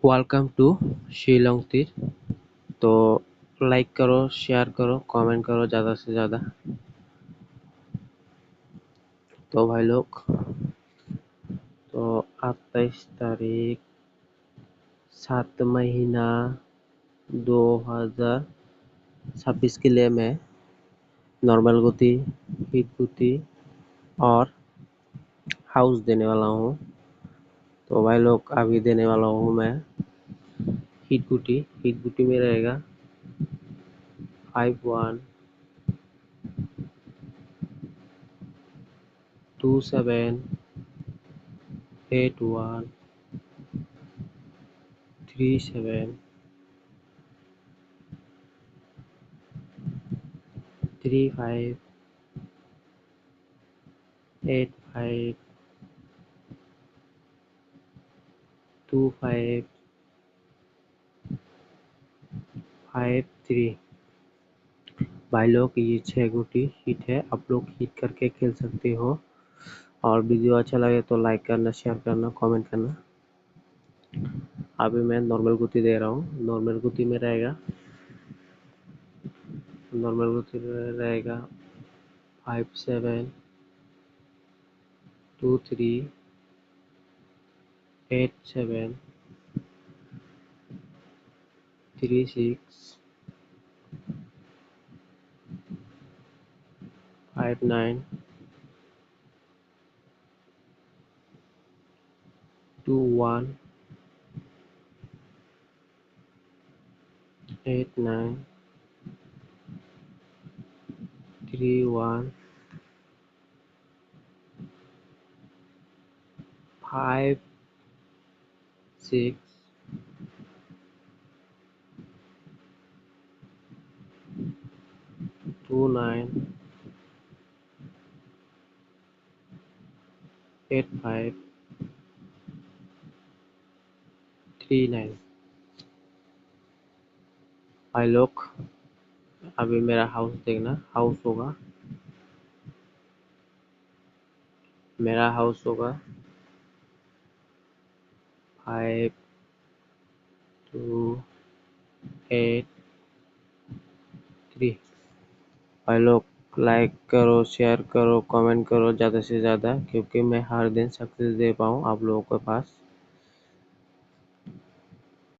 Welcome to Shillong तीर। तो like करो, शेयर करो, कमेंट करो ज़्यादा से ज़्यादा। तो भाई लोग, तो 28 तारीख 7 महीना 2026 के लिए मैं नॉर्मल गति, हिट गति और हाउस देने वाला हूँ। तो भाई लोग, अभी देने वाला हूँ मैं हिट गुटी में रहेगा 51 27 81 37 35 85 25 53। भाई लोग, ये 6 गुटी हिट है, आप लोग हिट करके खेल सकते हो। और वीडियो अच्छा लगे तो लाइक करना, शेयर करना, कमेंट करना। अभी मैं नॉर्मल गुती दे रहा हूँ। नॉर्मल गुती में रहेगा 57 23 87 36 59 21 89 31 5 6 29 85 39। भाई लोग, अभी मेरा हाउस देखना। हाउस होगा, मेरा हाउस होगा 5 2 8 3। भाई लोग, लाइक करो, शेयर करो, कमेंट करो ज़्यादा से ज़्यादा, क्योंकि मैं हर दिन सक्सेस दे पाऊँ आप लोगों के पास।